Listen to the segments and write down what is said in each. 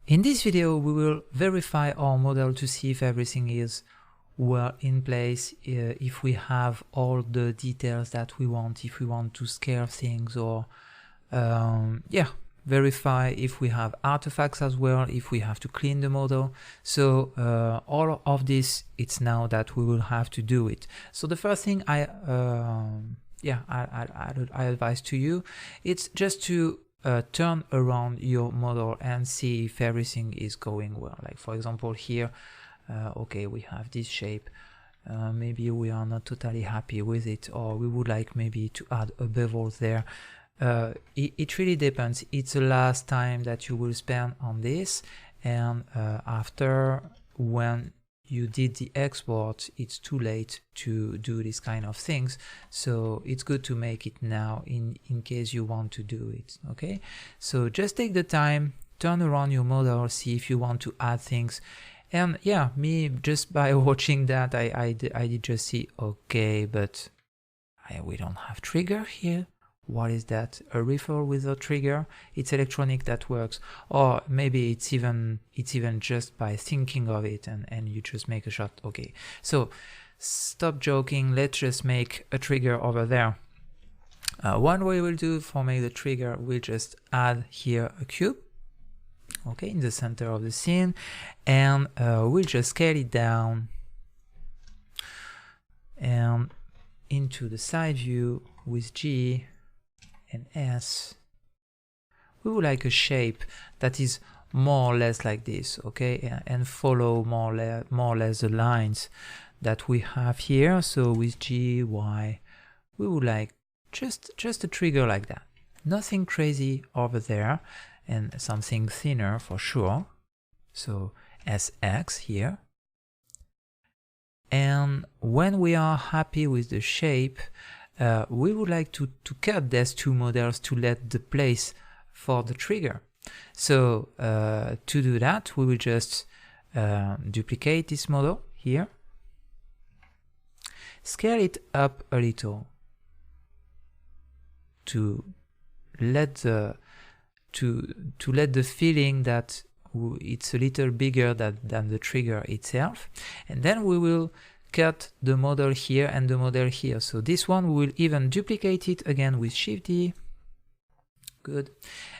In this video, we will verify our model to see if everything is well in place, if we have all the details that we want, if we want to scale things, or verify if we have artifacts as well, if we have to clean the model. So all of this, it's now that we will have to do it. So the first thing I advise to you, it's just to turn around your model and see if everything is going well. Like for example here, okay, we have this shape, maybe we are not totally happy with it, or we would like maybe to add a bevel there. It really depends. It's the last time that you will spend on this, and after, when you did the export, it's too late to do these kind of things. So it's good to make it now in case you want to do it. Okay, so just take the time, turn around your model, see if you want to add things. And yeah, me, just by watching that, I did just see, okay, but we don't have trigger here. What is that? A rifle with a trigger? It's electronic, that works. Or maybe it's even just by thinking of it and you just make a shot. Okay, so stop joking, let's just make a trigger over there. One way we'll do for make the trigger, we'll just add here a cube, okay, in the center of the scene, and we'll just scale it down and into the side view with G and S. We would like a shape that is more or less like this, okay, and follow more or less the lines that we have here. So with G, Y, we would like just a trigger like that, nothing crazy over there, and something thinner for sure. So SX here. And when we are happy with the shape, we would like to cut these two models to let the place for the trigger. So to do that, we will just duplicate this model here, scale it up a little to let the feeling that it's a little bigger than the trigger itself, and then we will cut the model here and the model here. So this one, we will even duplicate it again with Shift D. Good.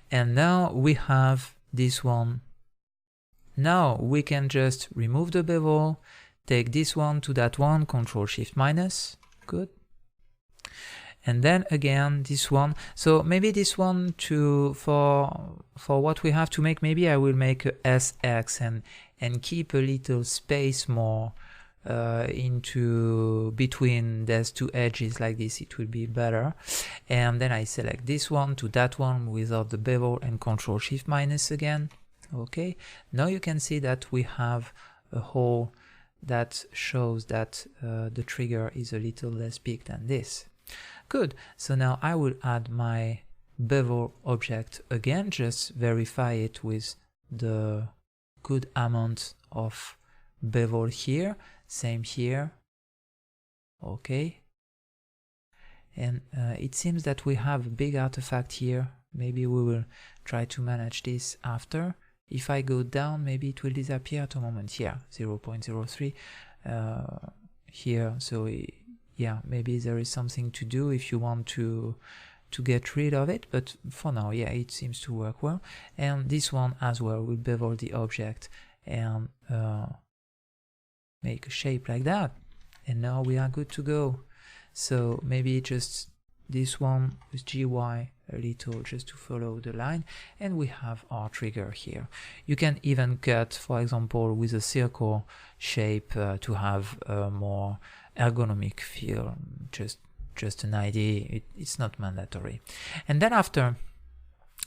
And now we have this one. Now we can just remove the bevel, take this one to that one, Control Shift minus. Good. And then again this one. So maybe this one for what we have to make, maybe I will make a SX and keep a little space more into between these two edges like this. It will be better. And then I select this one to that one without the bevel and Control Shift minus again. Okay, now you can see that we have a hole that shows that the trigger is a little less big than this. Good. So now I will add my bevel object again, just verify it with the good amount of bevel here. Same here. Okay. And it seems that we have a big artifact here. Maybe we will try to manage this after. If I go down, maybe it will disappear at a moment here, 0.03 here. So yeah, maybe there is something to do if you want to get rid of it, but for now, yeah, it seems to work well. And this one as well, will bevel the object and make a shape like that, and now we are good to go. So maybe just this one with GY a little, just to follow the line, and we have our trigger here. You can even cut, for example, with a circle shape to have a more ergonomic feel. Just an idea, it's not mandatory. And then after,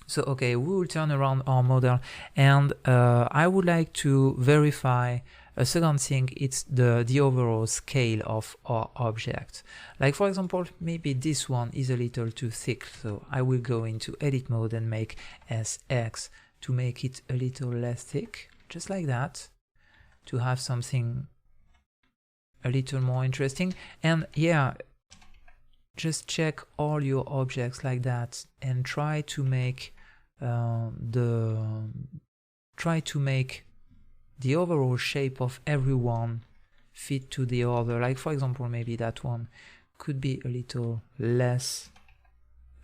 so okay, we will turn around our model, and I would like to verify a second thing. It's the overall scale of our object. Like for example, maybe this one is a little too thick, so I will go into edit mode and make SX to make it a little less thick, just like that, to have something a little more interesting. And yeah, just check all your objects like that and try to make try to make the overall shape of everyone fit to the other. Like for example, maybe that one could be a little less,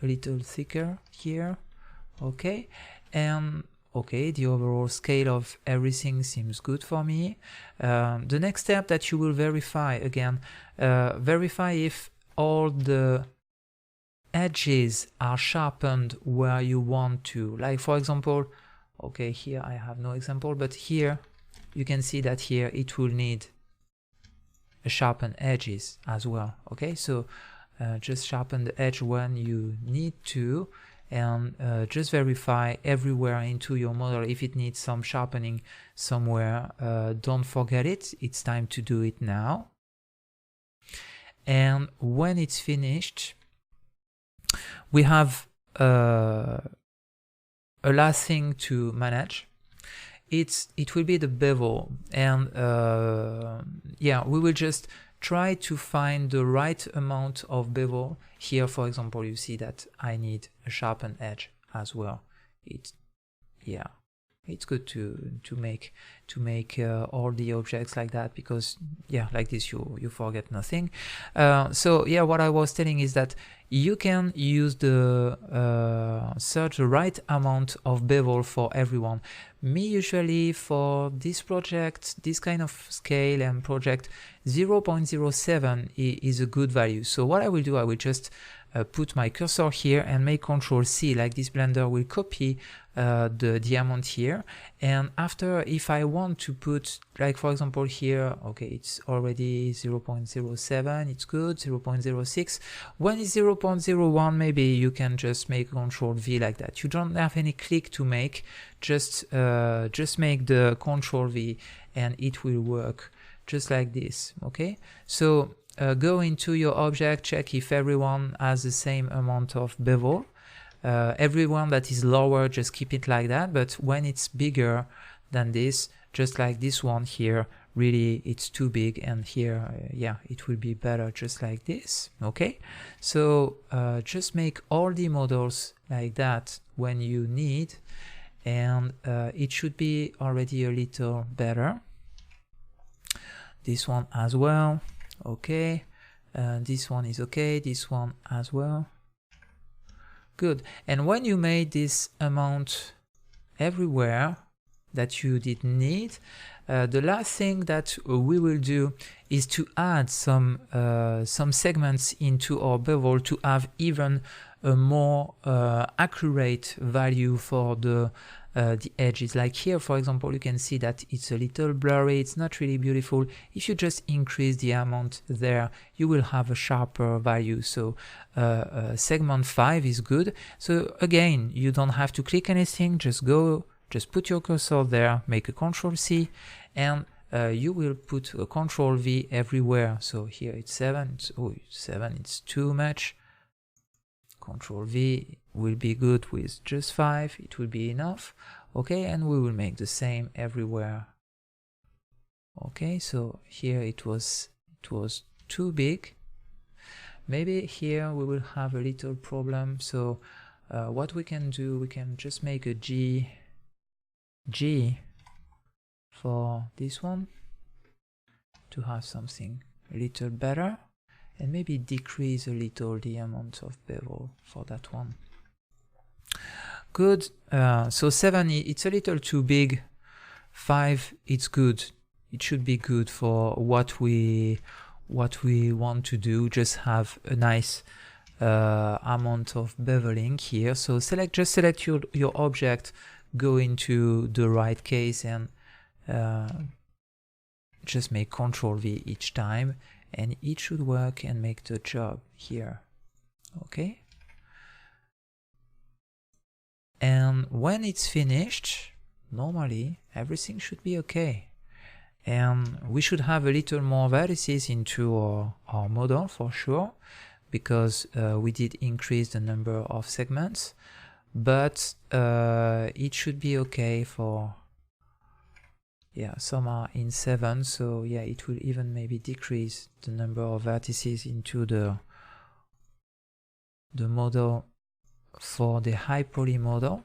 a little thicker here. Okay, and okay, the overall scale of everything seems good for me. The next step that you will verify again, verify if all the edges are sharpened where you want to. Like for example, okay, here I have no example, but here you can see that here it will need a sharpened edges as well. Okay, so just sharpen the edge when you need to, and just verify everywhere into your model if it needs some sharpening somewhere. Don't forget it, it's time to do it now. And when it's finished, we have a last thing to manage. It will be the bevel, and yeah, we will just try to find the right amount of bevel. Here for example, you see that I need a sharpened edge as well. Yeah, it's good to make all the objects like that, because yeah, like this you forget nothing. So yeah, what I was telling is that you can use the search the right amount of bevel for everyone. Me usually for this project, this kind of scale and project, 0.07 is a good value. So what I will do, I will just put my cursor here and make Ctrl+C, like this blender will copy the amount here. And after, if I want to put, like for example here, okay, it's already 0.07, it's good, 0.06. When it's 0.01, maybe you can just make Ctrl+V like that. You don't have any click to make, just make the Ctrl+V and it will work just like this. Okay, so go into your object, check if everyone has the same amount of bevel. Everyone that is lower, just keep it like that, but when it's bigger than this, just like this one here, really it's too big, and here yeah, it will be better just like this. Okay, so just make all the models like that when you need, and it should be already a little better. This one as well. Okay, this one is okay, this one as well. Good. And when you made this amount everywhere that you didn't need, the last thing that we will do is to add some segments into our bevel to have even a more accurate value for the edges. Like here for example, you can see that it's a little blurry, it's not really beautiful. If you just increase the amount there, you will have a sharper value. So segment 5 is good. So again, you don't have to click anything, just put your cursor there, make a Ctrl+C, and you will put a Ctrl+V everywhere. So here it's 7, 7 it's too much. Ctrl+V will be good with just 5, it will be enough. Okay, and we will make the same everywhere. Okay, so here it was too big. Maybe here we will have a little problem. So what we can do, we can just make a G for this one to have something a little better, and maybe decrease a little the amount of bevel for that one. Good. So 7, it's a little too big. 5, it's good. It should be good for what we want to do. Just have a nice amount of beveling here. So just select your object, go into the right case, and just make Ctrl+V each time, and it should work and make the job here. Okay, and when it's finished, normally everything should be okay, and we should have a little more vertices into our model for sure, because we did increase the number of segments, but it should be okay for, yeah, some are in 7, so yeah, it will even maybe decrease the number of vertices into the model for the high poly model.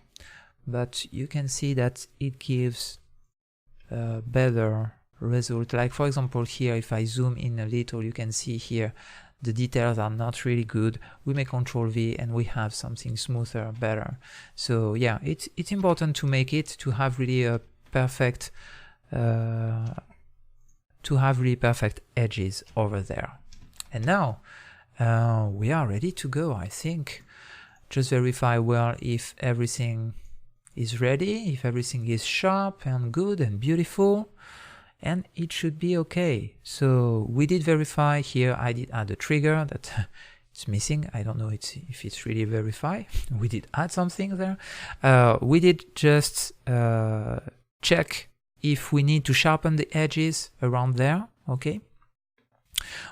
but you can see that it gives a better result. Like for example here, if I zoom in a little, you can see here the details are not really good. We may Control V and we have something smoother, better. So yeah, it's important to make it, to have really a perfect perfect edges over there. And now we are ready to go, I think. Just verify well if everything is ready, if everything is sharp and good and beautiful, and it should be okay. So we did verify here. I did add a trigger that it's missing. I don't know if it's really verify. We did add something there. We did just check if we need to sharpen the edges around there. Okay.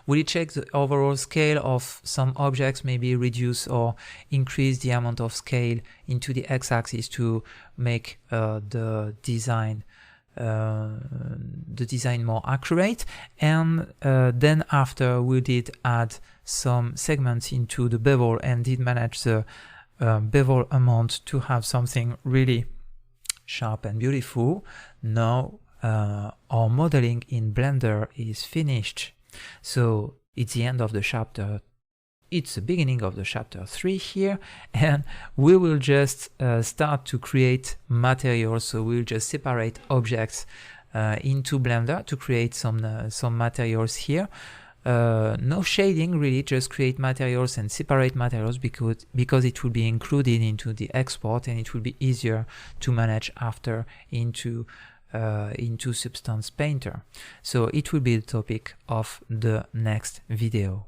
We did check the overall scale of some objects, maybe reduce or increase the amount of scale into the x-axis to make the design more accurate. And then after we did add some segments into the bevel and did manage the bevel amount to have something really sharp and beautiful. Now our modeling in Blender is finished. So it's the end of the chapter. It's the beginning of the chapter 3 here, and we will just start to create materials. So we'll just separate objects into Blender to create some materials here. No shading really, just create materials and separate materials because it will be included into the export and it will be easier to manage after into Substance Painter. So it will be the topic of the next video.